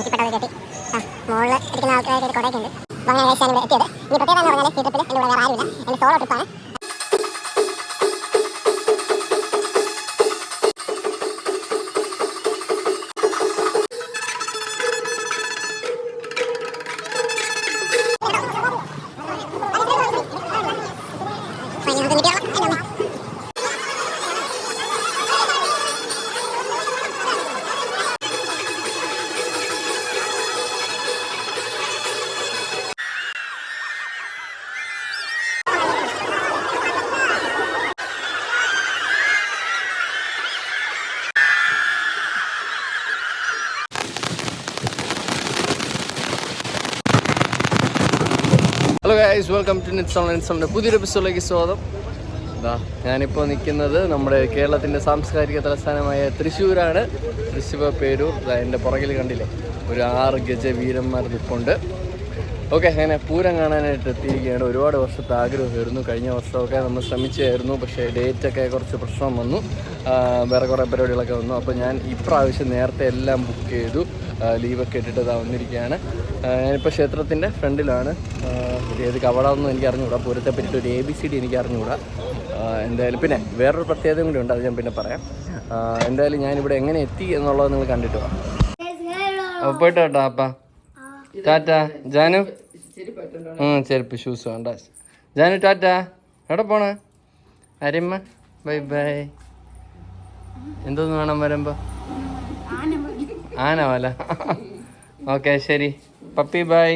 എത്തിപ്പെട്ട് മുകളിൽ ഇരിക്കുന്ന ആൾക്കാരായിട്ട് കുറേയൊക്കെ ഉണ്ട്. അപ്പോൾ അങ്ങനെ കഴിച്ചാണ് ഇവിടെ എത്തിയത്. ഇനി പ്രത്യേകത എന്ന് പറഞ്ഞാൽ ഈ ട്രിപ്പിൽ എൻ്റെ കൂടെ വേറെ ആരുമില്ല. എൻ്റെ സോളോ ട്രിപ്പാണ്. ഹലോ ഗൈസ്, വെൽക്കം ടു നിറ്റ്സ് ഓൺ ലിൻസോണിൻ്റെ പുതിയൊരു എപ്പിസോഡിലേക്ക് സ്വാഗതം. ഞാനിപ്പോൾ നിൽക്കുന്നത് നമ്മുടെ കേരളത്തിൻ്റെ സാംസ്കാരിക തലസ്ഥാനമായ തൃശ്ശൂരാണ്. തൃശ്ശൂർ പേരൂർ. എൻ്റെ പുറകിൽ കണ്ടില്ലേ, ഒരു 6 ഗജ വീരന്മാർ നിൽപ്പുണ്ട്. ഓക്കെ, അങ്ങനെ പൂരം കാണാനായിട്ട് എത്തിയിരിക്കുകയാണ്. ഒരുപാട് വർഷത്തെ ആഗ്രഹമായിരുന്നു. കഴിഞ്ഞ വർഷമൊക്കെ നമ്മൾ ശ്രമിച്ചായിരുന്നു, പക്ഷേ ഡേറ്റൊക്കെ കുറച്ച് പ്രശ്നം വന്നു, വേറെ കുറേ പരിപാടികളൊക്കെ വന്നു. അപ്പോൾ ഞാൻ ഇപ്രാവശ്യം നേരത്തെ എല്ലാം ബുക്ക് ചെയ്തു, ലീവൊക്കെ ഇട്ടിട്ട് വന്നിരിക്കുകയാണ്. ഞാനിപ്പോൾ ക്ഷേത്രത്തിൻ്റെ ഫ്രണ്ടിലാണ്. ഏത് കവടമൊന്നും എനിക്ക് അറിഞ്ഞുകൂടാ. പൂരത്തെ പറ്റിയിട്ട് ഒരു ABCD എനിക്ക് അറിഞ്ഞുകൂടാ. എന്തായാലും പിന്നെ വേറൊരു പ്രത്യേകത കൂടി ഉണ്ട്, അത് ഞാൻ പിന്നെ പറയാം. എന്തായാലും ഞാനിവിടെ എങ്ങനെ എത്തി എന്നുള്ളത് നിങ്ങൾ കണ്ടിട്ട് വാ. അപ്പോൾ പോയിട്ട് കേട്ടോ അപ്പാ. ടാറ്റ ജാനു. ചെരുപ്പ് ഷൂസ് വേണ്ട. ജാനു ടാറ്റ. എവിടെ പോണേ? അരിമ്മ ബൈ ബൈ. എന്തോന്ന് വേണം വരുമ്പോൾ? ആന വല. ഓക്കെ ശരി പപ്പി ബൈ.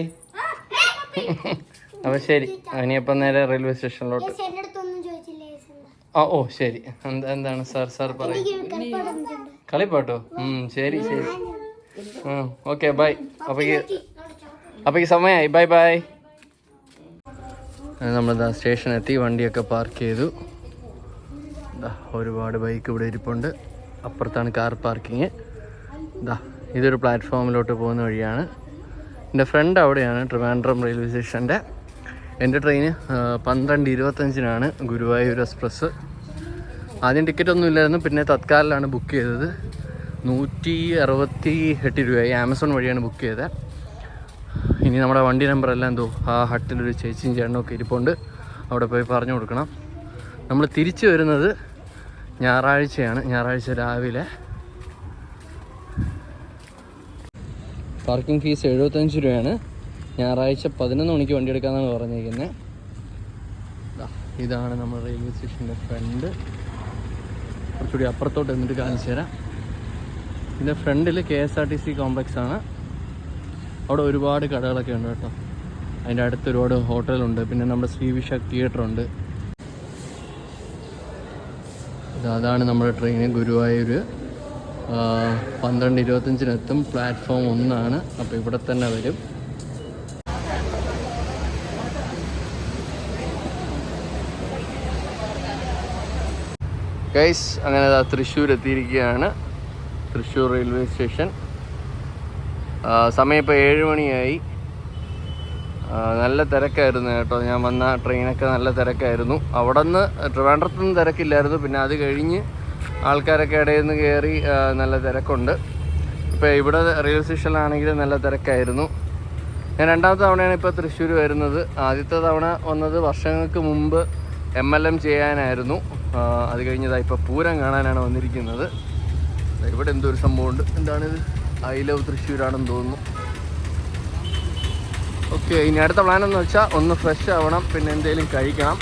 അപ്പോൾ ശരി, ഇനിയപ്പം നേരെ റെയിൽവേ സ്റ്റേഷനിലോട്ട്. ഓ ശരി. എന്താണ് സാർ പറയും? കളിപ്പാട്ടോ? ശരി ശരി. Okay bye. അപ്പോൾ സമയമായി. Bye bye. നമ്മളിതാ സ്റ്റേഷനെത്തി, വണ്ടിയൊക്കെ പാർക്ക് ചെയ്തു. ഒരുപാട് ബൈക്ക് ഇവിടെ ഇരിപ്പുണ്ട്. അപ്പുറത്താണ് കാർ പാർക്കിങ്. ഇതൊരു പ്ലാറ്റ്ഫോമിലോട്ട് പോകുന്ന വഴിയാണ്. എൻ്റെ ഫ്രണ്ട് അവിടെയാണ്, ട്രിവാൻഡ്രം റെയിൽവേ സ്റ്റേഷൻ്റെ. എൻ്റെ ട്രെയിന് 12:25 ഗുരുവായൂർ എക്സ്പ്രസ്. ആദ്യം ടിക്കറ്റൊന്നും ഇല്ലായിരുന്നു, പിന്നെ തത്കാലിലാണ് ബുക്ക് ചെയ്തത്. 168 രൂപയായി. ആമസോൺ വഴിയാണ് ബുക്ക് ചെയ്തത്. ഇനി നമ്മുടെ വണ്ടി നമ്പറെല്ലാം എന്തോ ആ ഹട്ടിലൊരു ചേച്ചിയും ചേട്ടനൊക്കെ ഇരിപ്പുണ്ട്, അവിടെ പോയി പറഞ്ഞു കൊടുക്കണം. നമ്മൾ തിരിച്ചു വരുന്നത് ഞായറാഴ്ചയാണ്. ഞായറാഴ്ച രാവിലെ. പാർക്കിംഗ് ഫീസ് 75 രൂപയാണ്. ഞായറാഴ്ച 11 മണിക്ക് വണ്ടി എടുക്കാമെന്നാണ് പറഞ്ഞിരിക്കുന്നത്. ഇതാണ് നമ്മുടെ റെയിൽവേ സ്റ്റേഷൻ്റെ ഫ്രണ്ട്. കുറച്ചുകൂടി അപ്പുറത്തോട്ട് എന്നിട്ട് കാണിച്ചു തരാം. ഇതിൻ്റെ ഫ്രണ്ടിൽ KSRTC കോംപ്ലക്സ് ആണ്. അവിടെ ഒരുപാട് കടകളൊക്കെ ഉണ്ട് കേട്ടോ. അതിൻ്റെ അടുത്ത് ഒരുപാട് ഹോട്ടലുണ്ട്. പിന്നെ നമ്മുടെ ശ്രീവിശാഖ് തിയേറ്ററുണ്ട്. അതാണ് നമ്മുടെ ട്രെയിൻ. ഗുരുവായൂർ 12:25 പ്ലാറ്റ്ഫോം 1. അപ്പോൾ ഇവിടെ തന്നെ വരും. ഗൈസ്, അങ്ങനെ തൃശ്ശൂർ എത്തിയിരിക്കുകയാണ്. Thrissur railway station. സമയം ഇപ്പോൾ 7 മണിയായി. നല്ല തിരക്കായിരുന്നു കേട്ടോ. ഞാൻ വന്ന ട്രെയിനൊക്കെ നല്ല തിരക്കായിരുന്നു. അവിടെ നിന്ന് ട്രിവാൻഡ്രത്തുനിന്ന് തിരക്കില്ലായിരുന്നു. പിന്നെ അത് കഴിഞ്ഞ് ആൾക്കാരൊക്കെ ഇടയിൽ നിന്ന് കയറി നല്ല തിരക്കുണ്ട്. ഇപ്പോൾ ഇവിടെ റെയിൽവേ സ്റ്റേഷനിലാണെങ്കിൽ നല്ല തിരക്കായിരുന്നു. ഞാൻ രണ്ടാമത്തെ തവണയാണ് ഇപ്പോൾ തൃശ്ശൂർ വരുന്നത്. ആദ്യത്തെ തവണ വന്നത് വർഷങ്ങൾക്ക് മുമ്പ് MLM ചെയ്യാനായിരുന്നു. അത് കഴിഞ്ഞതായി ഇപ്പോൾ പൂരം കാണാനാണ് വന്നിരിക്കുന്നത്. ഇവിടെ എന്തോ ഒരു സംഭവമുണ്ട്. എന്താണിത്? ഐ ലവ് തൃശ്ശൂരാണെന്ന് തോന്നുന്നു. ഓക്കെ, ഇനി അടുത്ത പ്ലാൻ എന്ന് വെച്ചാൽ ഒന്ന് ഫ്രഷ് ആവണം, പിന്നെ എന്തെങ്കിലും കഴിക്കണം.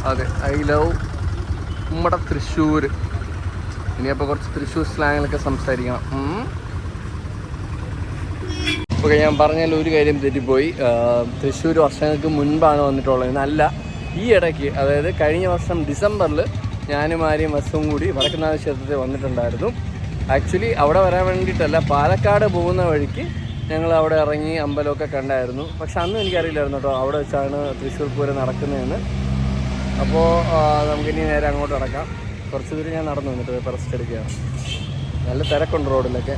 അതെ, ഐ ലവ് നമ്മുടെ തൃശ്ശൂർ. ഇനിയപ്പോൾ കുറച്ച് തൃശ്ശൂർ സ്ലാങ്ങിലൊക്കെ സംസാരിക്കണം. ഓക്കെ, ഞാൻ പറഞ്ഞാൽ ഒരു കാര്യം തെറ്റിപ്പോയി. തൃശ്ശൂർ വർഷങ്ങൾക്ക് മുൻപാണ് വന്നിട്ടുള്ളത്. എന്നല്ല, ഈ ഇടയ്ക്ക്, അതായത് കഴിഞ്ഞ വർഷം ഡിസംബറിൽ ഞാനും ആര്യയും ബസ്സും കൂടി വടക്കുന്നാഥ ക്ഷേത്രത്തിൽ വന്നിട്ടുണ്ടായിരുന്നു. ആക്ച്വലി അവിടെ വരാൻ വേണ്ടിയിട്ടല്ല, പാലക്കാട് പോകുന്ന വഴിക്ക് ഞങ്ങൾ അവിടെ ഇറങ്ങി അമ്പലമൊക്കെ കണ്ടായിരുന്നു. പക്ഷെ അന്നും എനിക്കറിയില്ലായിരുന്നു കേട്ടോ അവിടെ വെച്ചാണ് തൃശ്ശൂർ പൂരം നടക്കുന്നതെന്ന്. അപ്പോൾ നമുക്കിനി നേരെ അങ്ങോട്ട് നടക്കാം. കുറച്ച് ദൂരം ഞാൻ നടന്നു വന്നിട്ട് റെസ്റ്റ് എടുക്കുകയാണ്. നല്ല തിരക്കുണ്ട് റോഡിലൊക്കെ.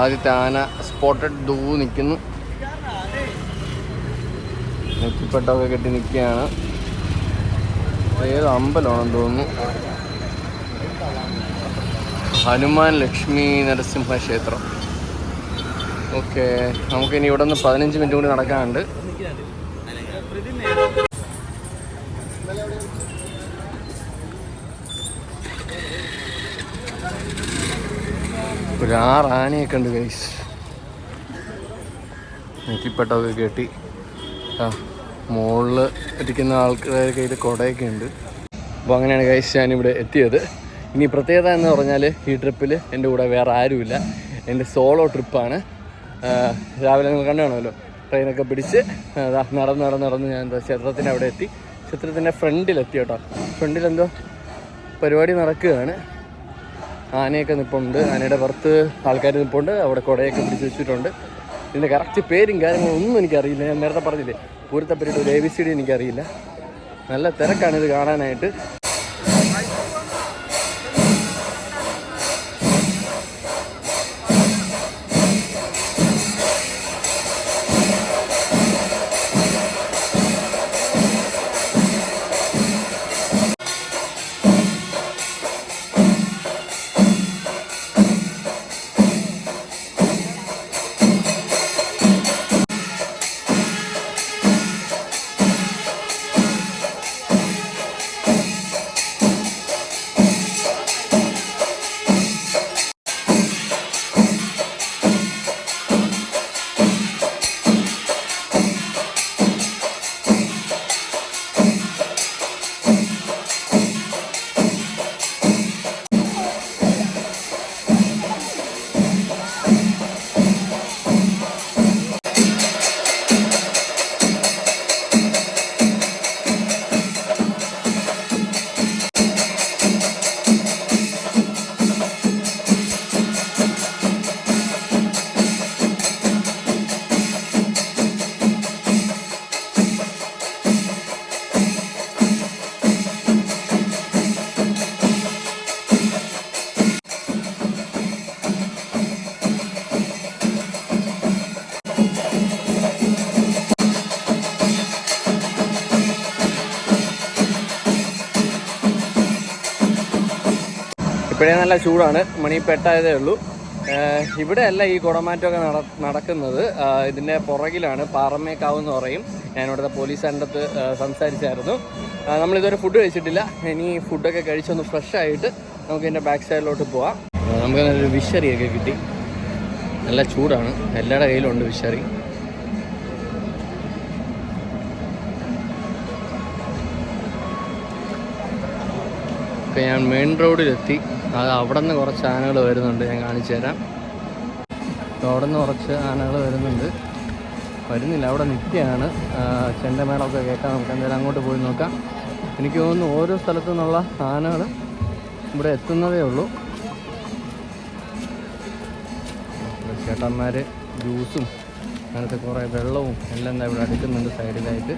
ആദ്യത്തെ ആന സ്പോട്ടഡ് ദൂ നിൽക്കുന്നു. നെറ്റിപ്പട്ടൊക്കെ കെട്ടി നിൽക്കുകയാണ്. ഏത് അമ്പലമാണെന്ന് തോന്നുന്നു. ഹനുമാൻ ലക്ഷ്മി നരസിംഹ ക്ഷേത്രം. ഓക്കെ, നമുക്കിനി ഇവിടെ നിന്ന് 15 മിനിറ്റ് കൂടി നടക്കാനുണ്ട്. ഒരു 6 ആനയൊക്കെ ഉണ്ട് ഗൈസ്. നെറ്റിപ്പെട്ടതൊക്കെ കെട്ടി മുകളിൽ ഇരിക്കുന്ന ആൾക്കാരുടെ കയ്യിൽ കുടയൊക്കെ ഉണ്ട്. അപ്പോൾ അങ്ങനെയാണ് ഗൈസ് ഞാനിവിടെ എത്തിയത്. ഇനി പ്രത്യേകത എന്ന് പറഞ്ഞാൽ ഈ ട്രിപ്പിൽ എൻ്റെ കൂടെ വേറെ ആരുമില്ല. എൻ്റെ സോളോ ട്രിപ്പാണ്. രാവിലെ നിങ്ങൾ കണ്ടു കാണുമല്ലോ, ട്രെയിനൊക്കെ പിടിച്ച് നടന്ന് ഞാൻ ക്ഷേത്രത്തിൻ്റെ അവിടെ എത്തി. ക്ഷേത്രത്തിൻ്റെ ഫ്രണ്ടിലെത്തി കേട്ടോ. ഫ്രണ്ടിലെന്തോ പരിപാടി നടക്കുകയാണ്. ആനയൊക്കെ നിൽപ്പുണ്ട്, ആനയുടെ പുറത്ത് ആൾക്കാർ നിൽപ്പുണ്ട്, അവിടെ കുടയൊക്കെ പിടിച്ച് വെച്ചിട്ടുണ്ട്. ഇതിൻ്റെ കറക്റ്റ് പേരും കാര്യങ്ങളും ഒന്നും എനിക്കറിയില്ല. ഞാൻ നേരത്തെ പറഞ്ഞില്ലേ പൂരത്തെ പരിപാടി ഒരു ABCD എനിക്കറിയില്ല. നല്ല തിരക്കാണിത് കാണാനായിട്ട്. ഇപ്പോഴേ നല്ല ചൂടാണ്. മണി പെട്ടായതേ ഉള്ളൂ. ഇവിടെ അല്ല ഈ കുടമാറ്റമൊക്കെ നടക്കുന്നത്. ഇതിൻ്റെ പുറകിലാണ്, പാറമേക്കാവ് എന്ന് പറയും. ഞാനിവിടുത്തെ പോലീസ് അടുത്ത് സംസാരിച്ചായിരുന്നു. നമ്മളിതുവരെ ഫുഡ് കഴിച്ചിട്ടില്ല. ഇനി ഫുഡൊക്കെ കഴിച്ചൊന്ന് ഫ്രഷ് ആയിട്ട് നമുക്ക് ഇതിൻ്റെ ബാക്ക് സൈഡിലോട്ട് പോവാം. നമുക്ക് നല്ലൊരു വിഷറിയൊക്കെ കിട്ടി. നല്ല ചൂടാണ്. എല്ലാവരുടെ കയ്യിലുണ്ട് വിഷറി. ഒക്കെ ഞാൻ മെയിൻ റോഡിലെത്തി. അത് അവിടെ നിന്ന് കുറച്ച് ആനകൾ വരുന്നുണ്ട്, ഞാൻ കാണിച്ചു തരാം. അവിടെ നിന്ന് കുറച്ച് ആനകൾ വരുന്നില്ല, അവിടെ നിൽക്കുകയാണ്. ചെണ്ടമേളമൊക്കെ കേൾക്കാം. നമുക്ക് എന്തായാലും അങ്ങോട്ട് പോയി നോക്കാം. എനിക്ക് തോന്നുന്നു ഓരോ സ്ഥലത്തു നിന്നുള്ള ആനകൾ ഇവിടെ എത്തുന്നതേ ഉള്ളൂ. ചേട്ടന്മാർ ജ്യൂസും അങ്ങനത്തെ കുറേ വെള്ളവും എല്ലാം എന്താ ഇവിടെ അടുക്കുന്നുണ്ട് സൈഡിലായിട്ട്.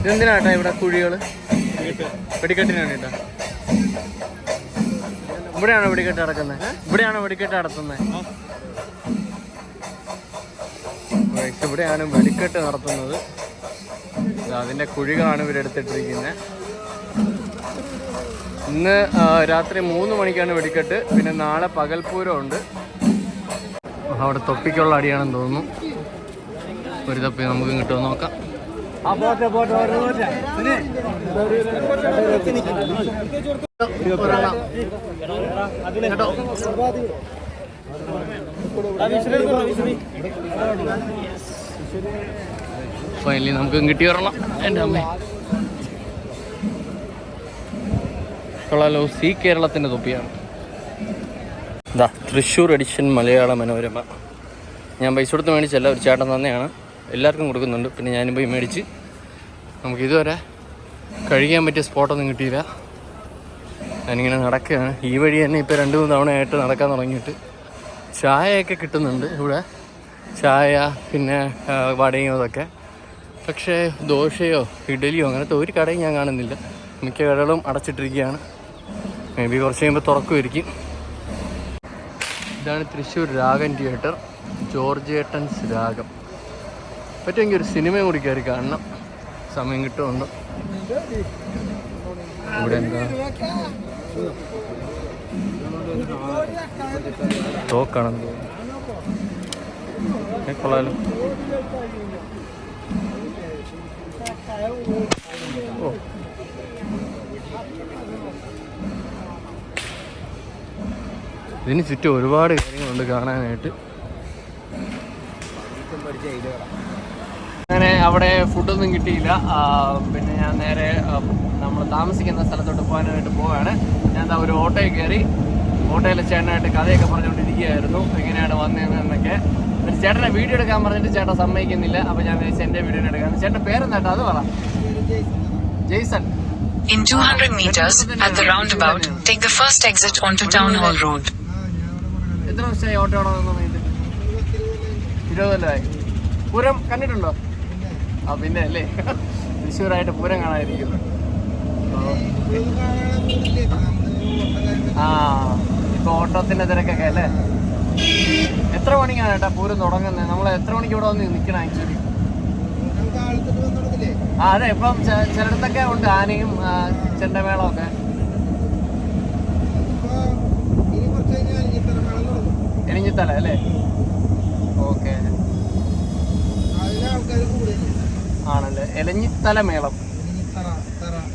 ഇതെന്തിനാട്ടാ ഇവിടെ കുഴികൾ? വെടിക്കെട്ടിനാണ് കേട്ടോ. ഇവിടെയാണോ വെടിക്കെട്ട് നടക്കുന്നത്? ഇവിടെയാണോ വെടിക്കെട്ട് നടത്തുന്നത്? ഇവിടെയാണ് വെടിക്കെട്ട് നടത്തുന്നത്. അതിൻ്റെ കുഴികളാണ് ഇവരെടുത്തിട്ടിരിക്കുന്നത്. ഇന്ന് രാത്രി 3 മണിക്കാണ് വെടിക്കെട്ട്. പിന്നെ നാളെ പകൽപ്പൂരം ഉണ്ട്. അവിടെ തൊപ്പിക്കുള്ള അടിയാണെന്ന് തോന്നുന്നു. ഒരു തൊപ്പി നമുക്ക് കിട്ടുമെന്ന് നോക്കാം. ഫൈനലി നമുക്കും കിട്ടി വരണം. എൻ്റെ അമ്മ കൊള്ളാലോ. സി കേരളത്തിൻ്റെ തൊപ്പിയാണ്. ഇതാ തൃശ്ശൂർ എഡിഷൻ മലയാള മനോരമ. ഞാൻ പൈസ കൊടുത്ത് മേടിച്ചല്ല, ഒരു ചേട്ടൻ തന്നെയാണ്. എല്ലാവർക്കും കൊടുക്കുന്നുണ്ട്. പിന്നെ ഞാനും പോയി മേടിച്ച്. നമുക്കിതുവരെ കഴിക്കാൻ പറ്റിയ സ്പോട്ടൊന്നും കിട്ടിയില്ല. ഞാനിങ്ങനെ നടക്കുകയാണ്. ഈ വഴി തന്നെ ഇപ്പോൾ 2-3 തവണയായിട്ട് നടക്കാൻ തുടങ്ങിയിട്ട്. ചായയൊക്കെ കിട്ടുന്നുണ്ട് ഇവിടെ, ചായ പിന്നെ വടയും അതൊക്കെ. പക്ഷേ ദോശയോ ഇഡലിയോ അങ്ങനത്തെ ഒരു കടയും ഞാൻ കാണുന്നില്ല. മിക്ക കടകളും അടച്ചിട്ടിരിക്കുകയാണ്. മേ ബി കുറച്ച് കഴിയുമ്പോൾ തുറക്കുമായിരിക്കും. ഇതാണ് തൃശ്ശൂർ രാഗം തിയേറ്റർ, ജോർജ് ഏട്ടൻസ് രാഗം. പറ്റുമെങ്കിൽ ഒരു സിനിമയും കൂടി കയറി കാണണം, സമയം കിട്ടുമുണ്ടോ. ഇവിടെ എന്താ തോക്കാണെന്ന് തോന്നുന്നു. കൊള്ളാലോ. ഓ ഇതിന് ചുറ്റും ഒരുപാട് കാര്യങ്ങളുണ്ട് കാണാനായിട്ട്. അങ്ങനെ അവിടെ ഫുഡൊന്നും കിട്ടിയില്ല. പിന്നെ ഞാൻ നേരെ നമ്മൾ താമസിക്കുന്ന സ്ഥലത്തോട്ട് പോകാനായിട്ട് പോവുകയാണ്. ഞാൻ എന്താ ഒരു ഓട്ടോയിൽ കയറി. ഓട്ടോയിലെ ചേട്ടനായിട്ട് കഥയൊക്കെ പറഞ്ഞുകൊണ്ടിരിക്കുകയായിരുന്നു, എങ്ങനെയാണ് വന്നതെന്ന് എന്നൊക്കെ. എന്നിട്ട് ചേട്ടനെ വീഡിയോ എടുക്കാൻ പറഞ്ഞിട്ട് ചേട്ടൻ സമ്മതിക്കുന്നില്ല. അപ്പോൾ ഞാൻ വിചാരിച്ചു എൻ്റെ വീഡിയോ എടുക്കാൻ. ചേട്ടൻ്റെ പേരെന്താട്ടോ അത് പറ. Jason. In 200 meters, at the roundabout, take the first exit onto Town Hall Road. എത്ര വർഷമായി ഓട്ടോ ഓടാൻ തുടങ്ങിയിട്ട്? 20 കൊല്ലമായി. പൂരം കണ്ടിട്ടുണ്ടോ? ആ പിന്നെ അല്ലേ, തൃശ്ശൂരായിട്ട് പൂരം കാണാതിരിക്കും. ആ ഇപ്പൊ ഓട്ടത്തിന്റെ തിരക്കൊക്കെ അല്ലേ. എത്ര മണിക്കാണ് ഏട്ടാ പൂരം തുടങ്ങുന്നത്? നമ്മൾ എത്ര മണിക്ക് ഇവിടെ വന്ന് നിൽക്കണം ആക്ച്വലി? ആ അതെ, ഇപ്പം ചിലയിടത്തൊക്കെ ഉണ്ട് ആനയും ചെണ്ടമേളമൊക്കെ. എലിഞ്ഞിത്തല അല്ലേ? ഓക്കെ ആണല്ലേ. എലിഞ്ഞിത്തല മേളം,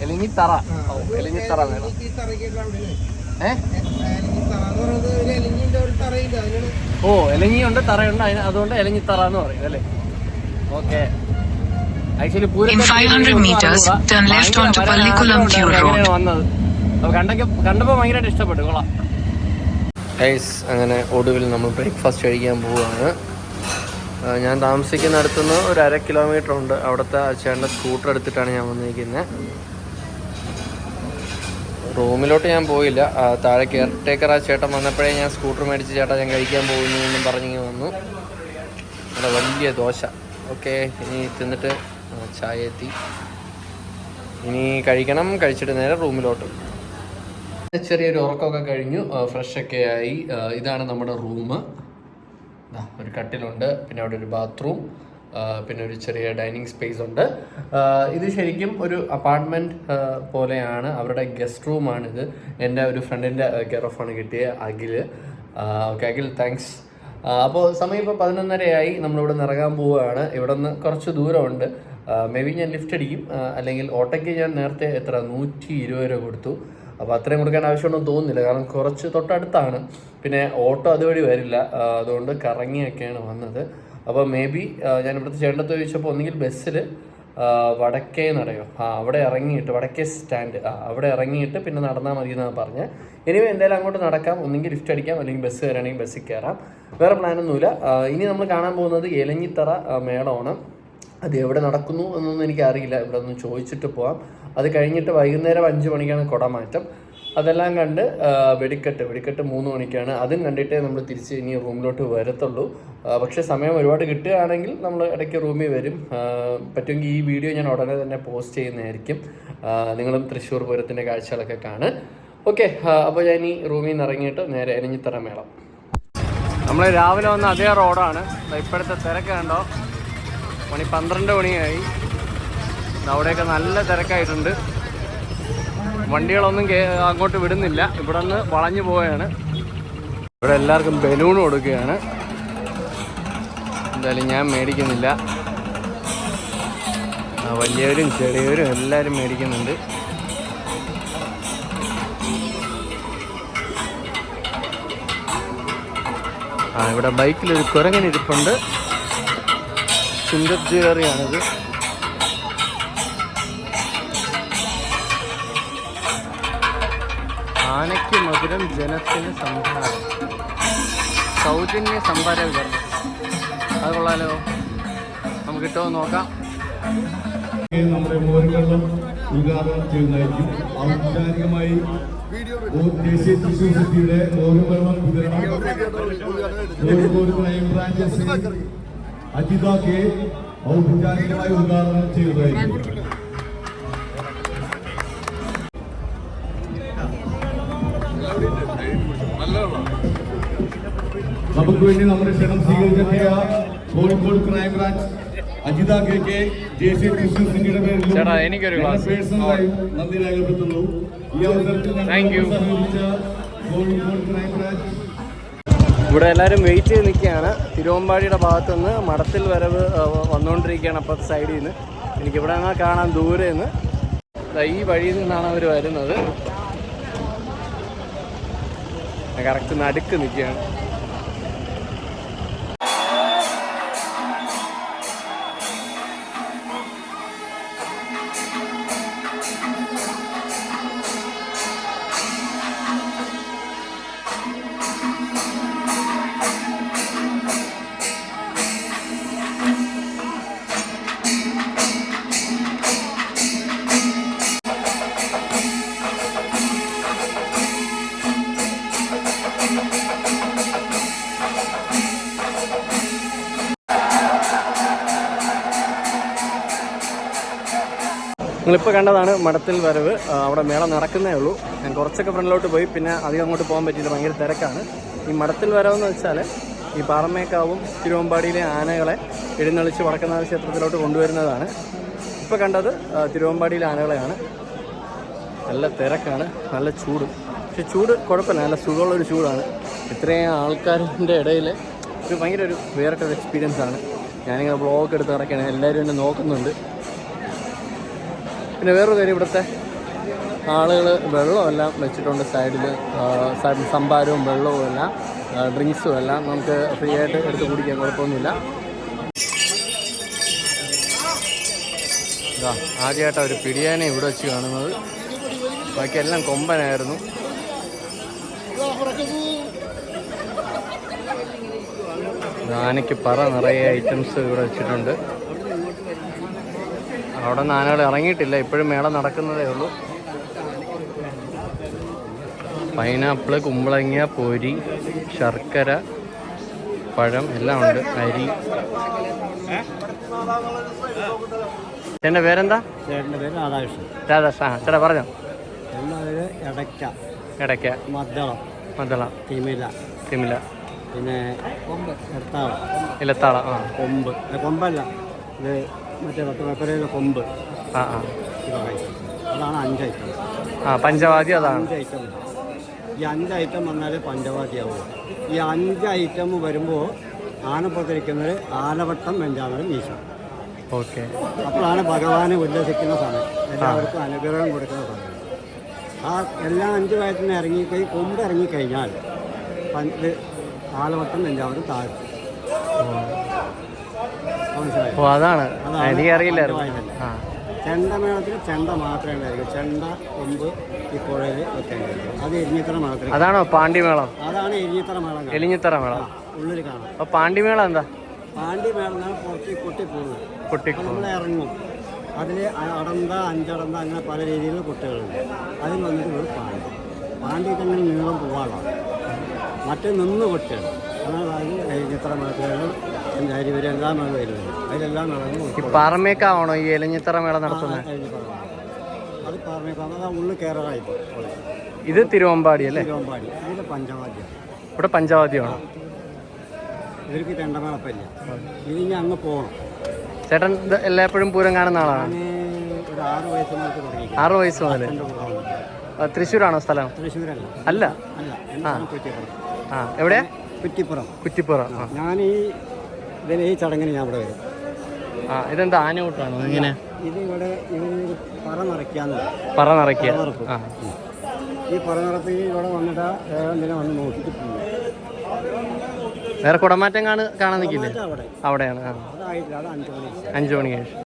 എലിഞ്ഞിത്തറ. ഓ എലിഞ്ഞിത്തറ മേളം. ഓ എലിഞ്ഞിയുണ്ട് തറയുണ്ട്, അതുകൊണ്ട് എലിഞ്ഞിത്തറ എന്ന് പറയും അല്ലേ? ഓക്കെ. ആക്ച്വലി എങ്ങനെയാണ് വന്നത് കണ്ടപ്പോൾ ഭയങ്കരമായിട്ട് ഇഷ്ടപ്പെട്ടു. കൊള്ളാം. ഗൈസ്, അങ്ങനെ ഒടുവിൽ നമ്മൾ ബ്രേക്ക്ഫാസ്റ്റ് കഴിക്കാൻ പോവുകയാണ്. ഞാൻ താമസിക്കുന്ന അടുത്തുനിന്ന് ഒരു 1/2 കിലോമീറ്റർ ഉണ്ട്. അവിടുത്തെ ചേട്ടൻ്റെ സ്കൂട്ടർ എടുത്തിട്ടാണ് ഞാൻ വന്നിരിക്കുന്നത്. റൂമിലോട്ട് ഞാൻ പോയില്ല. താഴെ കെയർ ടേക്കർ ആ ചേട്ടൻ വന്നപ്പോഴേ ഞാൻ സ്കൂട്ടർ മേടിച്ച് ചേട്ടാ ഞാൻ കഴിക്കാൻ പോകുന്നു എന്നും പറഞ്ഞിങ്ങനെ വന്നു. അവിടെ വലിയ ദോശ. ഓക്കെ, ഇനി തിന്നിട്ട് ചായ എത്തി. ഇനി കഴിക്കണം. കഴിച്ചിട്ട് നേരെ റൂമിലോട്ട്. ചെറിയൊരു ഉറക്കമൊക്കെ കഴിഞ്ഞു, ഫ്രഷൊക്കെ ആയി. ഇതാണ് നമ്മുടെ റൂം. ഒരു കട്ടിലുണ്ട്, പിന്നെ അവിടെ ഒരു ബാത്റൂം, പിന്നെ ഒരു ചെറിയ ഡൈനിങ് സ്പേസ് ഉണ്ട്. ഇത് ശരിക്കും ഒരു അപ്പാർട്ട്മെൻറ്റ് പോലെയാണ്. അവരുടെ ഗസ്റ്റ് റൂമാണിത്. എൻ്റെ ഒരു ഫ്രണ്ടിൻ്റെ കെയർ ഓഫാണ് കിട്ടിയ അഖിൽ. Okay Akhil, thanks. അപ്പോൾ സമയം ഇപ്പോൾ 11:30 നമ്മളിവിടെ നിന്ന് ഇറങ്ങാൻ പോവുകയാണ്. ഇവിടെ നിന്ന് കുറച്ച് ദൂരമുണ്ട്. മേ ബി ഞാൻ ലിഫ്റ്റ് അടിക്കും, അല്ലെങ്കിൽ ഓട്ടോയ്ക്ക് ഞാൻ നേരത്തെ 120 രൂപ കൊടുത്തു. അപ്പോൾ അത്രയും കൊടുക്കാൻ ആവശ്യമുണ്ടെന്ന് തോന്നുന്നില്ല, കാരണം കുറച്ച് തൊട്ടടുത്താണ്. പിന്നെ ഓട്ടോ അതുവഴി വരില്ല, അതുകൊണ്ട് കറങ്ങിയൊക്കെയാണ് വന്നത്. അപ്പോൾ മേ ബി ഞാൻ ഇവിടുത്തെ ചേട്ടത്ത് ചോദിച്ചപ്പോൾ ഒന്നുകിൽ ബസ്സിൽ വടക്കേ നടയോ അവിടെ ഇറങ്ങിയിട്ട്, വടക്കേ സ്റ്റാൻഡ് അവിടെ ഇറങ്ങിയിട്ട് പിന്നെ നടന്നാൽ മതി എന്നാണ് പറഞ്ഞത്. ഇനി എന്തായാലും അങ്ങോട്ട് നടക്കാം, ഒന്നെങ്കിൽ ലിഫ്റ്റ് അടിക്കാം, അല്ലെങ്കിൽ ബസ് കയറുകയാണെങ്കിൽ ബസ്സിൽ കയറാം. വേറെ പ്ലാനൊന്നുമില്ല. ഇനി നമ്മൾ കാണാൻ പോകുന്നത് എലഞ്ഞിത്തറ മേളമാണ്. അത് എവിടെ നടക്കുന്നു എന്നൊന്നും എനിക്കറിയില്ല, ഇവിടെ ഒന്ന് ചോദിച്ചിട്ട് പോവാം. അത് കഴിഞ്ഞിട്ട് വൈകുന്നേരം 5 മണിക്കാണ് കുടമാറ്റം. അതെല്ലാം കണ്ട് വെടിക്കെട്ട് 3 മണിക്കാണ്. അതും കണ്ടിട്ടേ നമ്മൾ തിരിച്ച് ഇനി റൂമിലോട്ട് വരത്തുള്ളൂ. പക്ഷേ സമയം ഒരുപാട് കിട്ടുകയാണെങ്കിൽ നമ്മൾ ഇടയ്ക്ക് റൂമിൽ വരും. പറ്റുമെങ്കിൽ ഈ വീഡിയോ ഞാൻ ഉടനെ തന്നെ പോസ്റ്റ് ചെയ്യുന്നതായിരിക്കും. നിങ്ങളും തൃശ്ശൂർ പൂരത്തിൻ്റെ കാഴ്ചകളൊക്കെ കാണുക. ഓക്കെ, അപ്പോൾ ഞാൻ ഈ റൂമിൽ നിന്ന് ഇറങ്ങിയിട്ട് നേരെ എലഞ്ഞിത്തറ മേളം. നമ്മൾ രാവിലെ വന്ന അതേ റോഡാണ്. ഇപ്പോഴത്തെ തിരക്ക് കണ്ടോ, 12 മണിയായി. അവിടെയൊക്കെ നല്ല തിരക്കായിട്ടുണ്ട്. വണ്ടികളൊന്നും അങ്ങോട്ട് വിടുന്നില്ല. ഇവിടെ നിന്ന് വളഞ്ഞു പോവുകയാണ്. ഇവിടെ എല്ലാവർക്കും ബലൂൺ കൊടുക്കുകയാണ്. എന്തായാലും ഞാൻ മേടിക്കുന്നില്ല. വലിയവരും ചെറിയവരും എല്ലാവരും മേടിക്കുന്നുണ്ട്. ഇവിടെ ബൈക്കിലൊരു കുരങ്ങനിരിപ്പുണ്ട്. സുന്ദർ ജ്വല്ലറിയാണിത്. ആനയ്ക്ക് മധുരം, ജനത്തിന് സംഭാരം, സൗജന്യ സംഭാര വിതരണം. അത് കൊള്ളാലോ, നമുക്ക് കിട്ടുമോ നോക്കാം. നമ്മുടെ മോരുകള്ളം ഉദ്ഘാടനം ചെയ്യുന്നതായിരിക്കും. ഔപചാരികമായി ദേശീയ തൃശൂർ സിറ്റിയുടെ മോരുകള്ളം വിതരണം കോഴിക്കോട് ക്രൈംബ്രാഞ്ച് അജിത കെ ഔപചാരികമായി ഉദ്ഘാടനം ചെയ്യുന്നതായിരിക്കും. നമുക്ക് വേണ്ടി നമ്മുടെ ക്ഷണം സ്വീകരിച്ചെത്തിയ കോഴിക്കോട് ക്രൈംബ്രാഞ്ച് അജിത കെ ദേശീയ തൃശൂർ സിറ്റിയുടെ പേരിലും പേഴ്സണലായി നന്ദി രേഖപ്പെടുത്തുന്നു. ഈ അവസരത്തിൽ സഹകരിച്ച കോഴിക്കോട് ക്രൈംബ്രാഞ്ച്. ഇവിടെ എല്ലാവരും വെയിറ്റ് ചെയ്ത് നിൽക്കുകയാണ്. തിരുവമ്പാടിയുടെ ഭാഗത്തുനിന്ന് മടത്തിൽ വരവ് വന്നുകൊണ്ടിരിക്കുകയാണ്. അപ്പുറത്തെ സൈഡിൽ നിന്ന് എനിക്കിവിടെ നിന്ന് കാണാൻ ദൂരെ നിന്ന് ഈ വഴിയിൽ നിന്നാണ് അവർ വരുന്നത്. കറക്റ്റ് നടുക്ക് നിൽക്കുകയാണ്. നിങ്ങളിപ്പോൾ കണ്ടതാണ് മടത്തിൽ വരവ്. അവിടെ മേളം നടക്കുന്നേ ഉള്ളൂ. ഞാൻ കുറച്ചൊക്കെ ഫ്രണ്ടിലോട്ട് പോയി, പിന്നെ അധികം അങ്ങോട്ട് പോകാൻ പറ്റിയില്ല, ഭയങ്കര തിരക്കാണ്. ഈ മടത്തിൽ വരവെന്ന് വെച്ചാൽ ഈ പാറമേക്കാവും തിരുവമ്പാടിയിലെ ആനകളെ എഴുന്നള്ളിച്ച് വടക്കനാഥ ക്ഷേത്രത്തിലോട്ട് കൊണ്ടുവരുന്നതാണ്. ഇപ്പോൾ കണ്ടത് തിരുവമ്പാടിയിലെ ആനകളെയാണ്. നല്ല തിരക്കാണ്, നല്ല ചൂടും. പക്ഷെ ചൂട് കുഴപ്പമില്ല, നല്ല സുഖമുള്ളൊരു ചൂടാണ്. ഇത്രയും ആൾക്കാരുടെ ഇടയിൽ ഭയങ്കര ഒരു വേറിട്ടൊരു എക്സ്പീരിയൻസ് ആണ്. ഞാനിങ്ങനെ ബ്ലോഗ് എടുത്ത് ഇറക്കുകയാണ്, എല്ലാവരും എന്നെ നോക്കുന്നുണ്ട്. പിന്നെ വേറൊരു കാര്യം, ഇവിടുത്തെ ആളുകൾ വെള്ളമെല്ലാം വെച്ചിട്ടുണ്ട് സൈഡിൽ. സംഭാരവും വെള്ളവും എല്ലാം ഡ്രിങ്ക്സും എല്ലാം നമുക്ക് ഫ്രീ ആയിട്ട് എടുത്ത് കുടിക്കാൻ കുഴപ്പമൊന്നുമില്ല. ആദ്യമായിട്ടാണ് ഒരു പിടിയാനെ ഇവിടെ വെച്ച് കാണുന്നത്. ബാക്കിയെല്ലാം കൊമ്പനായിരുന്നു. ആനയ്ക്ക് പറ നിറയെ ഐറ്റംസ് ഇവിടെ വെച്ചിട്ടുണ്ട്. അവിടെ നിന്ന് ആനകൾ ഇറങ്ങിയിട്ടില്ല, ഇപ്പോഴും മേളം നടക്കുന്നതേ ഉള്ളൂ. പൈനാപ്പിള്, കുമ്പളങ്ങ, പൊരി, ശർക്കര, പഴം എല്ലാം ഉണ്ട്. അരി. ചേട്ടൻ്റെ പേരെന്താ? ചേട്ടൻ്റെ പേര് രാധാകൃഷ്ണൻ. രാധാകൃഷ്ണൻ. ചേട്ടാ പറഞ്ഞോ. ഇടയ്ക്ക, മദ്ദള, തിമില, പിന്നെ ഇലത്താളം. കൊമ്പല്ല, ഇത് മറ്റേ പത്തനപ്പുരയിലെ കൊമ്പ്. അതാണ് 5 ഐറ്റം. പഞ്ചവാദ്യം അതാണ് 5 ഐറ്റം. ഈ 5 ഐറ്റം വന്നാലേ പഞ്ചവാദ്യമാവും. ഈ 5 ഐറ്റം വരുമ്പോൾ ആനപ്പുറത്തിരിക്കുന്നത് ആലവട്ടം വെഞ്ചാമരം വീശ. ഓക്കെ. അപ്പോഴാണ് ഭഗവാനെ ഉല്ലസിക്കുന്ന സമയം, എല്ലാവർക്കും അനുഗ്രഹം കൊടുക്കുന്ന സമയം. ആ എല്ലാ 5 വയറ്റിന് കൊമ്പ് ഇറങ്ങിക്കഴിഞ്ഞാൽ ആലവട്ടം വെഞ്ചാമരം താഴ്ത്തും. ഓ, അതാണ് എനിക്കറിയില്ലായിരുന്നു. ചെണ്ടമേളത്തിന് ചെണ്ട മാത്രമേ ഉണ്ടായിരിക്കും. ചെണ്ട, കൊമ്പ് ഈ പുഴയിൽ വെക്കേണ്ടത്. അത് എരിഞ്ഞിത്തറ മേളത്തിൽ. അതാണോ പാണ്ടിമേളം? അതാണ് എരിഞ്ഞിത്തറ മേളം. എലിഞ്ഞിത്തറ മേളം ഉള്ളിൽ കാണാം. അപ്പൊ പാണ്ടിമേളം എന്താ? പാണ്ടിമേളം പുറത്ത് കുട്ടിപ്പൂവ് നമ്മൾ ഇറങ്ങും. അതിൽ അടന്ത, 5 അടന്ത, അങ്ങനെ പല രീതിയിലുള്ള കുട്ടികളുണ്ട്. അതിൽ വന്നിട്ട് ഒരു പാണ്ടി തന്നെ നീളം പോവാളാണ്. മറ്റേ നിന്ന് കുട്ടികൾ അതാണ് എരിഞ്ഞിത്തറ മേളത്തിൽ. അരി വരെ എല്ലാ മേളം വരുന്നത്. അതിലെല്ലാം മേളങ്ങളും പാറമേക്കാവണോ ഈ എലിഞ്ഞിത്തറ മേളം നടത്തുന്നത്? അത് പാറമേക്കാവ്. അത് ഉള്ളിൽ കയറാറായി. ഇത് തിരുവമ്പാടി അല്ലേ? തിരുവമ്പാടി. ഇതിൽ പഞ്ചവാദ്യം. ഇവിടെ പഞ്ചവാദ്യമാണ്. ഇവർക്ക് ചെണ്ടമേളപ്പല്ല. ഇതിനി അങ്ങ് പോകണം. ചേട്ടൻ എല്ലായ്പ്പോഴും പൂരം കാണുന്ന ആളാണ്? ഒരു 6 വയസ്സ് മുതൽ തുടങ്ങി. 6 വയസ്സ് മുതൽ. തൃശ്ശൂരാണോ സ്ഥലം? തൃശ്ശൂരല്ല. അല്ല. എവിടെയാ? കുറ്റിപ്പുറം. ഞാൻ ഈ ചടങ്ങിന് ഞാൻ ഇവിടെ വരും. ഇതെന്താ ആനയൂട്ടാണോ? ഇങ്ങനെ ഇതിവിടെ ഇവർ പറ നിറയ്ക്കാന്ന് പറ നിറയ്ക്കുക. ആ, ഈ പറ നിറപ്പിൽ ഇവിടെ വന്നിട്ട് എന്തിനാ വന്ന് നോക്കിയിട്ട് പോകും. വേറെ കുടമാറ്റം കാണാൻ നിൽക്കില്ലേ? അവിടെയാണ്. ആ, അതായിട്ടില്ല, അത് 5 മണി. 5 മണിക്ക് ശേഷം.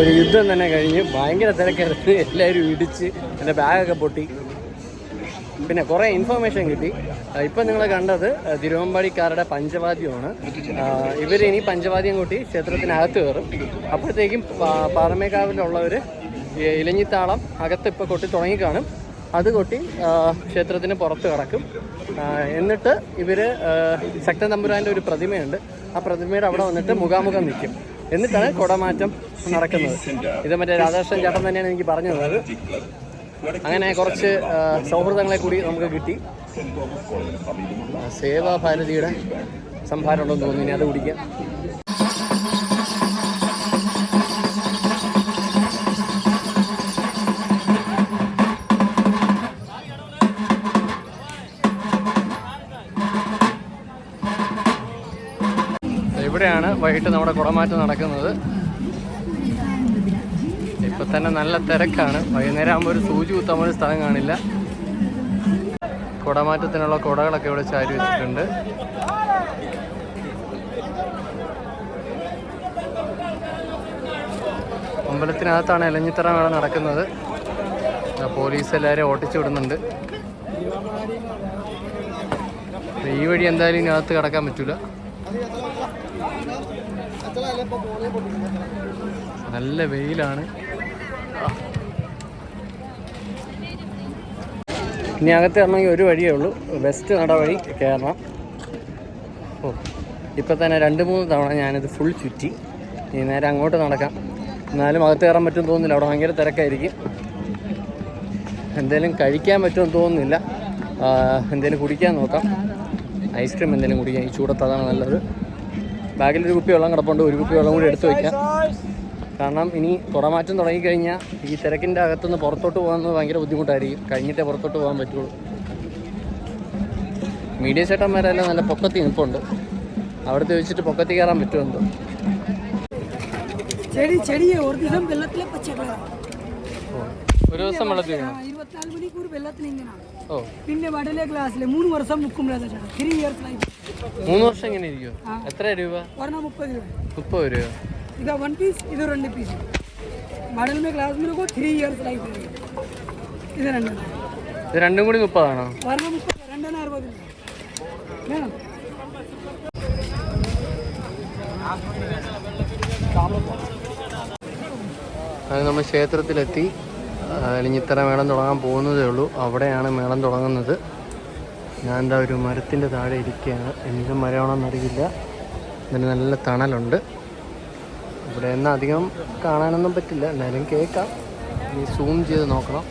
ഒരു യുദ്ധം തന്നെ കഴിഞ്ഞ് ഭയങ്കര തിരക്കായിരുന്നു. എല്ലാവരും ഇടിച്ച് എൻ്റെ ബാഗൊക്കെ പൊട്ടി. പിന്നെ കുറേ ഇൻഫർമേഷൻ കിട്ടി. ഇപ്പം നിങ്ങൾ കണ്ടത് തിരുവമ്പാടിക്കാരുടെ പഞ്ചവാദ്യമാണ്. ഇവരിനി പഞ്ചവാദ്യം കൂട്ടി ക്ഷേത്രത്തിനകത്ത് കയറും. അപ്പോഴത്തേക്കും പാറമേക്കാവിലുള്ളവർ ഇലഞ്ഞിത്താളം അകത്ത് ഇപ്പോൾ കൊട്ടി തുടങ്ങിക്കാണും. അത് കൊട്ടി ക്ഷേത്രത്തിന് പുറത്ത് കിടക്കും. എന്നിട്ട് ഇവർ ശക്തൻ തമ്പുരാൻ്റെ ഒരു പ്രതിമയുണ്ട്. ആ പ്രതിമയുടെ അവിടെ വന്നിട്ട് മുഖാമുഖം നിൽക്കും. എന്നിട്ടാണ് കുടമാറ്റം നടക്കുന്നത്. ഇത് മറ്റേ രാധാകൃഷ്ണൻ ചേട്ടൻ തന്നെയാണ് എനിക്ക് പറഞ്ഞു തന്നത്. അങ്ങനെ കുറച്ച് സൗഹൃദങ്ങളെ കൂടി നമുക്ക് കിട്ടി. സേവാഭാരതിയുടെ സംഭാരം ഉണ്ടെന്ന് തോന്നുന്നു. ഇനി അത് കുടിക്കാം. ഇവിടെയാണ് വൈകിട്ട് നമ്മുടെ കുടമാറ്റം നടക്കുന്നത്. ഇപ്പം തന്നെ നല്ല തിരക്കാണ്. വൈകുന്നേരം ആകുമ്പോൾ ഒരു സൂചി കുത്താൻ ഒരു സ്ഥലം കാണില്ല. കുടമാറ്റത്തിനുള്ള കുടകളൊക്കെ ഇവിടെ ചാരി വെച്ചിട്ടുണ്ട്. അമ്പലത്തിനകത്താണ് ഇലഞ്ഞിത്തറ മേള നടക്കുന്നത്. പോലീസ് എല്ലാവരെയും ഓട്ടിച്ചു വിടുന്നുണ്ട്. ഈ വഴി എന്തായാലും ഇതിനകത്ത് കിടക്കാൻ പറ്റില്ല. നല്ല വെയിലാണ്. ഇനി അകത്ത് കയറണമെങ്കിൽ ഒരു വഴിയേ ഉള്ളൂ. വെസ്റ്റ് നട വഴി കയറണം. ഓ, ഇപ്പം തന്നെ 2-3 തവണ ഞാനിത് ഫുൾ ചുറ്റി. ഇനി നേരെ അങ്ങോട്ട് നടക്കാം. എന്നാലും അകത്ത് കയറാൻ പറ്റുമെന്ന് തോന്നുന്നില്ല. അവിടെ ഭയങ്കര തിരക്കായിരിക്കും. എന്തെങ്കിലും കഴിക്കാൻ പറ്റുമെന്ന് തോന്നുന്നില്ല. എന്തെങ്കിലും കുടിക്കാൻ നോക്കാം. ഐസ്ക്രീം എന്തെങ്കിലും കുടിക്കാം. ഈ ചൂടത്ത് അതാണ് നല്ലത്. ബാഗിലൊരു കുപ്പി വെള്ളം കിടപ്പുണ്ട്. ഒരു കുപ്പി വെള്ളം കൂടി എടുത്ത് വയ്ക്കാം. കാരണം ഇനി കുടമാറ്റം തുടങ്ങിക്കഴിഞ്ഞാൽ ഈ തിരക്കിൻ്റെ അകത്തുനിന്ന് പുറത്തോട്ട് പോകാമെന്ന് ഭയങ്കര ബുദ്ധിമുട്ടായിരിക്കും. കഴിഞ്ഞിട്ടേ പുറത്തോട്ട് പോകാൻ പറ്റുള്ളൂ. മീഡിയ ചേട്ടന്മാരെല്ലാം നല്ല പൊക്കത്തി നിൽപ്പുണ്ട്. അവിടുത്തെ വെച്ചിട്ട് പൊക്കത്തി കയറാൻ പറ്റുമെന്തോ. ഒരു ദിവസം വെള്ളത്തിൽ 24 മണിക്കൂർ വെള്ളത്തിൽ ഇങ്ങനെയാണ്. പിന്നെ വടലേ ക്ലാസ്സിൽ 3 വർഷം മുക്കും 3 ഇയേഴ്സ് ലൈഫ്. 3 വർഷം എങ്ങനെ ഇരിക്കും? എത്ര രൂപ? 30 രൂപ. 30 രൂപ. इधर 1 पीस, इधर 2 पीस. मॉडल में क्लास में को 3 इयर्स लाइफ है. इधर ഇത് രണ്ടും കൂടി 30 ആണോ? വരണം 30, 260 വേണം. അത് നമ്മൾ ക്ഷേത്രത്തിലെത്തി. ഇലഞ്ഞിത്തറ മേളം തുടങ്ങാൻ പോകുന്നതേ ഉള്ളൂ. അവിടെയാണ് മേളം തുടങ്ങുന്നത്. ഞാൻ എന്താ ഒരു മരത്തിൻ്റെ താഴെ ഇരിക്കുകയാണ്. എന്ത് മരമാണെന്നറിയില്ല. ഇതിന് നല്ല തണലുണ്ട്. ഇവിടെ നിന്ന് അധികം കാണാനൊന്നും പറ്റില്ല. എന്നാലും കേൾക്കാം. ഇനി സൂം ചെയ്ത് നോക്കണം.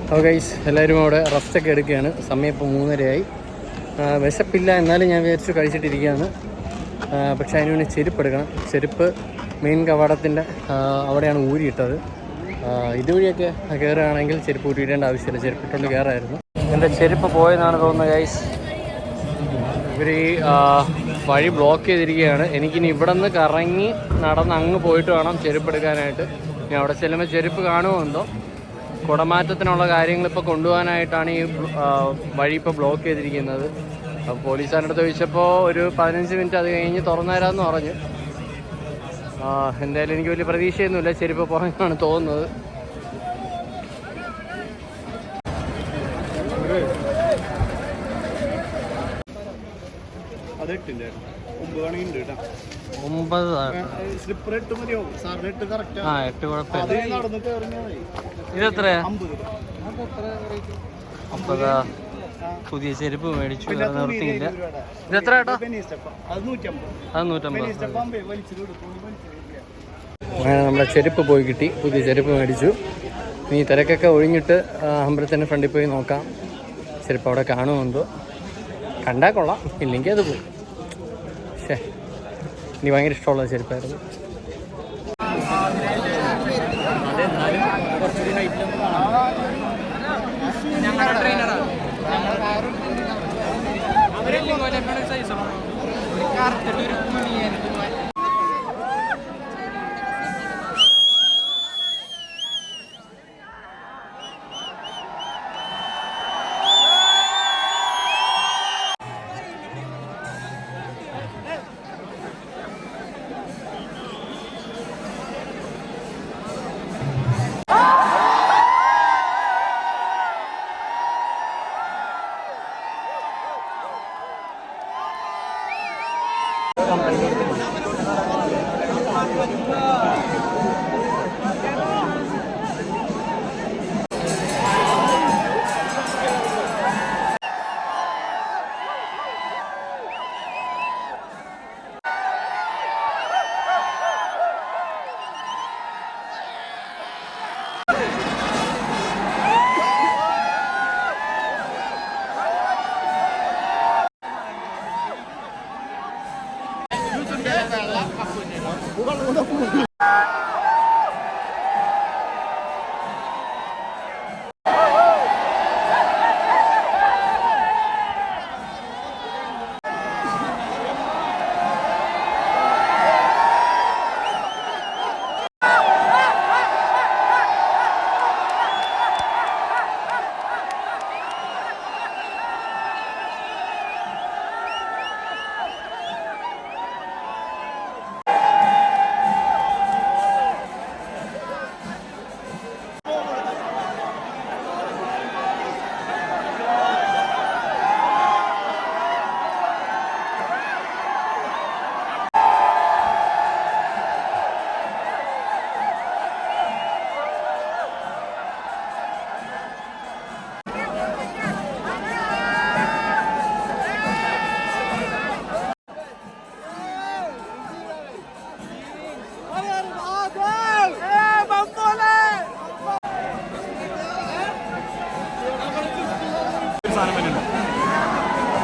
അപ്പോൾ ഗൈസ് എല്ലാവരും അവിടെ റെസ്റ്റൊക്കെ എടുക്കുകയാണ്. സമയം ഇപ്പോൾ 3:30 വിശപ്പില്ല, എന്നാലും ഞാൻ വിചാരിച്ചു കഴിച്ചിട്ടിരിക്കുകയാണ്. പക്ഷേ അതിന് വേണ്ടി ചെരുപ്പ് എടുക്കണം. ചെരുപ്പ് മെയിൻ കവാടത്തിൻ്റെ അവിടെയാണ് ഊരിയിട്ടത്. ഇതുവഴിയൊക്കെ കയറുകയാണെങ്കിൽ ചെരുപ്പ് ഊരിയിടേണ്ട ആവശ്യമില്ല, ചെരുപ്പിട്ടുകൊണ്ട് കയറായിരുന്നു. എൻ്റെ ചെരുപ്പ് പോയെന്നാണ് തോന്നുന്നത് ഗൈസ്. ഇവർ ഈ വഴി ബ്ലോക്ക് ചെയ്തിരിക്കുകയാണ്. എനിക്കിനി ഇവിടെ നിന്ന് കറങ്ങി നടന്ന് അങ്ങ് പോയിട്ട് വേണം ചെരുപ്പ് എടുക്കാനായിട്ട്. ഇനി അവിടെ ചെല്ലുമ്പോൾ ചെരുപ്പ് കാണുമോ എന്തോ. കുടമാറ്റത്തിനുള്ള കാര്യങ്ങൾ ഇപ്പോൾ കൊണ്ടുപോകാനായിട്ടാണ് ഈ വഴി ഇപ്പോൾ ബ്ലോക്ക് ചെയ്തിരിക്കുന്നത്. അപ്പോൾ പോലീസുകാരുടെ അടുത്ത് ചോദിച്ചപ്പോൾ ഒരു 15 മിനിറ്റ് അത് കഴിഞ്ഞ് തുറന്നു തരാമെന്ന് പറഞ്ഞു. എന്തായാലും എനിക്ക് വലിയ പ്രതീക്ഷയൊന്നുമില്ല, ചെരുപ്പ് പോകാനാണ് തോന്നുന്നത്. അത് 8 വേണമെങ്കിൽ 9 സ്ലിപ്പർ 8 മതിയോ? 8 കറക്റ്റ്. 8 കുഴപ്പമില്ല. നടന്ന് കയറുന്നത് ഇതെത്രയാ? 50. പുതിയ ചെരുപ്പ് മേടിച്ചു, നിർത്തിയില്ല. ഇതെത്ര കേട്ടോ? അത് 150. അങ്ങനെ നമ്മുടെ ചെരുപ്പ് പോയി കിട്ടി, പുതിയ ചെരുപ്പ് മേടിച്ചു. ഇനി തിരക്കൊക്കെ ഒഴിഞ്ഞിട്ട് അമ്പലത്തിൻ്റെ ഫ്രണ്ടിൽ പോയി നോക്കാം ചെരുപ്പ് അവിടെ കാണുമെന്തോ. കണ്ടാൽ കൊള്ളാം, ഇല്ലെങ്കിൽ അത് പോകും. പക്ഷേ എനിക്ക് ഭയങ്കര ഇഷ്ടമുള്ള ചെരുപ്പായിരുന്നു.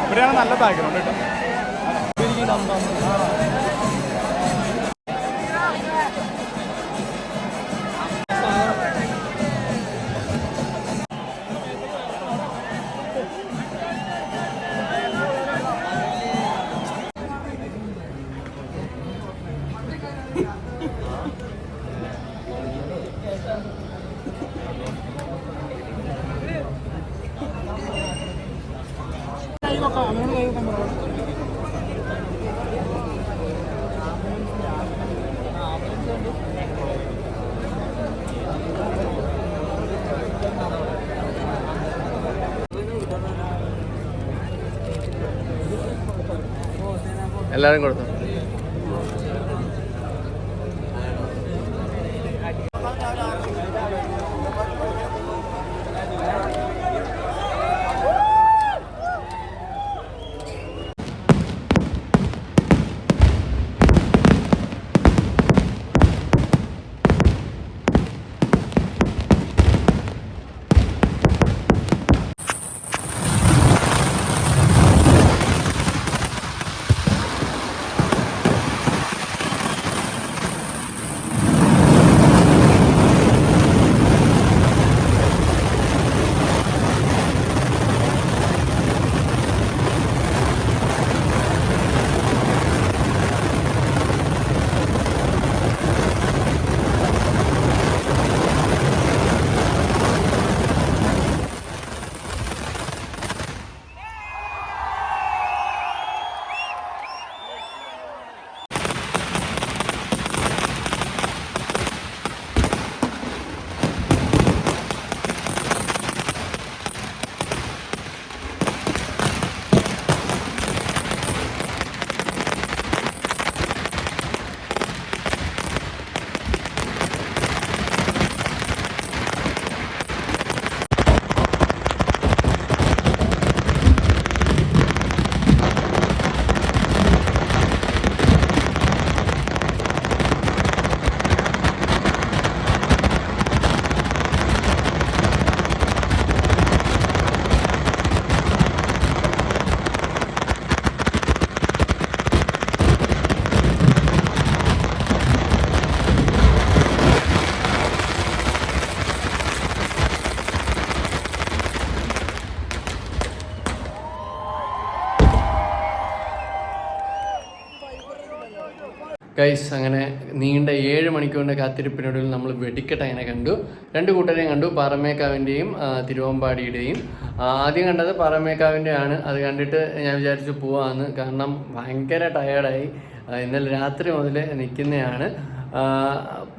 ഇവിടെയാണ് നല്ല ബാക്ക്ഗ്രൗണ്ട് കേട്ടോ. എല്ലാവരും കൊടുത്തു. ഗൈസ്, അങ്ങനെ നീണ്ട 7 മണിക്കൂറിൻ്റെ കാത്തിരിപ്പിനൊടുവിൽ നമ്മൾ വെടിക്കെട്ട് അങ്ങനെ കണ്ടു. 2 കൂട്ടരെയും കണ്ടു, പാറമേക്കാവിൻ്റെയും തിരുവമ്പാടിയുടെയും. ആദ്യം കണ്ടത് പാറമേക്കാവിൻ്റെയാണ്. അത് കണ്ടിട്ട് ഞാൻ വിചാരിച്ചു പോവാന്ന്, കാരണം ഭയങ്കര ടയേർഡായി. ഇന്നലെ രാത്രി മുതൽ നിൽക്കുന്നതാണ്.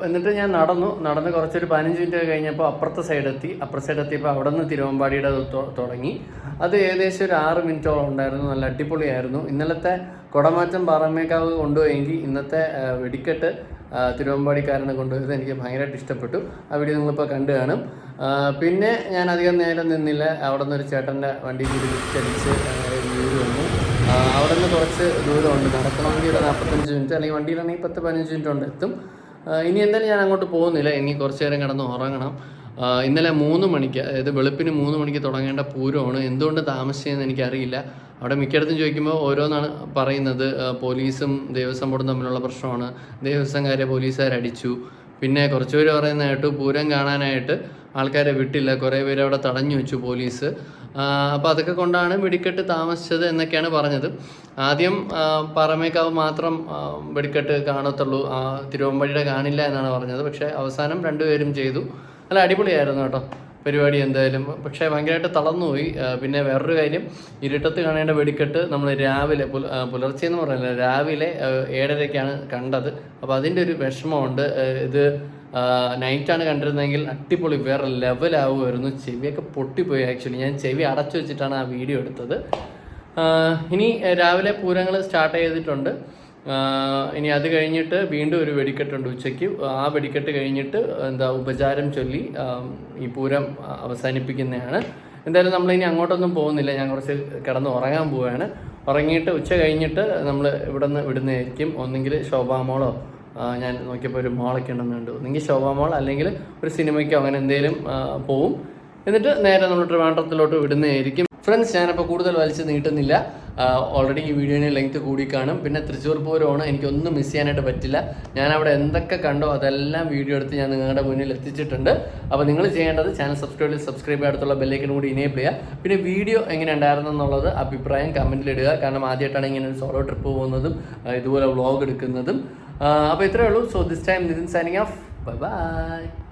എന്നിട്ട് ഞാൻ നടന്ന് കുറച്ചൊരു 15 മിനിറ്റ് കഴിഞ്ഞപ്പോൾ അപ്പുറത്തെ സൈഡെത്തിയപ്പോൾ അവിടെ നിന്ന് തിരുവമ്പാടിയുടെ തുടങ്ങി. അത് ഏകദേശം ഒരു 6 മിനിറ്റോളം ഉണ്ടായിരുന്നു. നല്ല അടിപൊളിയായിരുന്നു. ഇന്നലത്തെ കുടമാറ്റം പാറമേക്കാവ് കൊണ്ടുപോയെങ്കിൽ ഇന്നത്തെ വെടിക്കെട്ട് തിരുവമ്പാടിക്കാരനെ കൊണ്ടുപോയത് എനിക്ക് ഭയങ്കരമായിട്ട് ഇഷ്ടപ്പെട്ടു. ആ വീഡിയോ നിങ്ങളിപ്പോൾ കണ്ടു കാണും. പിന്നെ ഞാൻ അധികം നേരം നിന്നില്ല. അവിടെ നിന്നൊരു ചേട്ടൻ്റെ വണ്ടി കൂടി ലിഫ്റ്റടിച്ച് വീട് വന്നു. അവിടെ നിന്ന് കുറച്ച് ദൂരമുണ്ട്, നടക്കണമെങ്കിൽ ഒരു 45 മിനിറ്റ്, അല്ലെങ്കിൽ വണ്ടിയിലാണെങ്കിൽ 10-15 മിനിറ്റ് കൊണ്ട് എത്തും. ഇനി എന്തായാലും ഞാൻ അങ്ങോട്ട് പോകുന്നില്ല, ഇനി കുറച്ച് നേരം കിടന്ന് ഉറങ്ങണം. ഇന്നലെ 3 മണിക്ക്, അതായത് വെളുപ്പിന് 3 മണിക്ക് തുടങ്ങേണ്ട പൂരമാണ്. എന്തുകൊണ്ട് താമസിച്ചതെന്ന് എനിക്കറിയില്ല. അവിടെ മിക്കയിടത്തും ചോദിക്കുമ്പോൾ ഓരോന്നാണ് പറയുന്നത്. പോലീസും ദേവസ്വം ബോർഡും തമ്മിലുള്ള പ്രശ്നമാണ്, ദേവസ്വംകാരെ പോലീസുകാരടിച്ചു. പിന്നെ കുറച്ച് പേര് പറയുന്നതായിട്ട് പൂരം കാണാനായിട്ട് ആൾക്കാരെ വിട്ടില്ല, കുറേ പേര് അവിടെ തടഞ്ഞു വെച്ചു പോലീസ്. അപ്പോൾ അതൊക്കെ കൊണ്ടാണ് വെടിക്കെട്ട് താമസിച്ചത് എന്നൊക്കെയാണ് പറഞ്ഞത്. ആദ്യം പാറമേക്കാവ് മാത്രം വെടിക്കെട്ട് കാണത്തുള്ളൂ, തിരുവമ്പാടിയുടെ കാണില്ല എന്നാണ് പറഞ്ഞത്. പക്ഷേ അവസാനം 2 പേരും ചെയ്തു. നല്ല അടിപൊളിയായിരുന്നു കേട്ടോ പരിപാടി എന്തായാലും. പക്ഷേ ഭയങ്കരമായിട്ട് തളർന്നുപോയി. പിന്നെ വേറൊരു കാര്യം, ഇരുട്ടത്ത് കാണേണ്ട വെടിക്കെട്ട് നമ്മൾ രാവിലെ പുലർച്ചെ എന്ന് പറയുന്നത് രാവിലെ 7:30-ക്കാണ് കണ്ടത്. അപ്പോൾ അതിൻ്റെ ഒരു വിഷമമുണ്ട്. ഇത് നൈറ്റാണ് കണ്ടിരുന്നെങ്കിൽ അടിപൊളി വേറെ ലെവലാവുമായിരുന്നു. ചെവിയൊക്കെ പൊട്ടിപ്പോയി. ആക്ച്വലി ഞാൻ ചെവി അടച്ചു വെച്ചിട്ടാണ് ആ വീഡിയോ എടുത്തത്. ഇനി രാവിലെ പൂരങ്ങൾ സ്റ്റാർട്ട് ചെയ്തിട്ടുണ്ട്. ഇനി അത് കഴിഞ്ഞിട്ട് വീണ്ടും ഒരു വെടിക്കെട്ടുണ്ട് ഉച്ചയ്ക്ക്. ആ വെടിക്കെട്ട് കഴിഞ്ഞിട്ട് ഉപചാരം ചൊല്ലി ഈ പൂരം അവസാനിപ്പിക്കുന്നതാണ്. എന്തായാലും നമ്മളിനി അങ്ങോട്ടൊന്നും പോകുന്നില്ല, ഞാൻ കുറച്ച് കിടന്ന് ഉറങ്ങാൻ പോവുകയാണ്. ഉറങ്ങിയിട്ട് ഉച്ച കഴിഞ്ഞിട്ട് നമ്മൾ ഇവിടെ നിന്ന് വിടുന്നതായിരിക്കും. ഒന്നെങ്കിൽ ശോഭാമോളോ, ഞാൻ നോക്കിയപ്പോൾ ഒരു മോളൊക്കെ ഉണ്ടെന്ന് കണ്ടു, ഒന്നെങ്കിൽ ശോഭാമോൾ അല്ലെങ്കിൽ ഒരു സിനിമയ്ക്കോ അങ്ങനെ എന്തെങ്കിലും പോവും. എന്നിട്ട് നേരെ നമ്മൾ ട്രിവാൻഡ്രത്തിലോട്ട് വിടുന്നതായിരിക്കും. ഫ്രണ്ട്സ്, ഞാനപ്പോൾ കൂടുതൽ വലിച്ച് നീട്ടുന്നില്ല. ഓൾറെഡി ഈ വീഡിയോന് ലെങ്ത് കൂടി കാണും. പിന്നെ തൃശ്ശൂർ പൂരമാണ്, എനിക്കൊന്നും മിസ് ചെയ്യാനായിട്ട് പറ്റില്ല. ഞാൻ അവിടെ എന്തൊക്കെ കണ്ടോ അതെല്ലാം വീഡിയോ എടുത്ത് ഞാൻ നിങ്ങളുടെ മുന്നിൽ എത്തിച്ചിട്ടുണ്ട്. അപ്പോൾ നിങ്ങൾ ചെയ്യേണ്ടത് ചാനൽ സബ്സ്ക്രൈബ് ചെയ്യാൻ അടുത്തുള്ള ബെല്ലൈക്കനും കൂടി ഇനേബിൾ ചെയ്യുക. പിന്നെ വീഡിയോ എങ്ങനെ ഉണ്ടായിരുന്നു എന്നുള്ളത് അഭിപ്രായം കമൻറ്റിലിടുക. കാരണം ആദ്യമായിട്ടാണ് ഇങ്ങനെ ഒരു സോളോ ട്രിപ്പ് പോകുന്നതും ഇതുപോലെ വ്ളോഗ് എടുക്കുന്നതും. അപ്പോൾ ഇത്രയേ ഉള്ളൂ. So this time Nitin signing off. Bye by.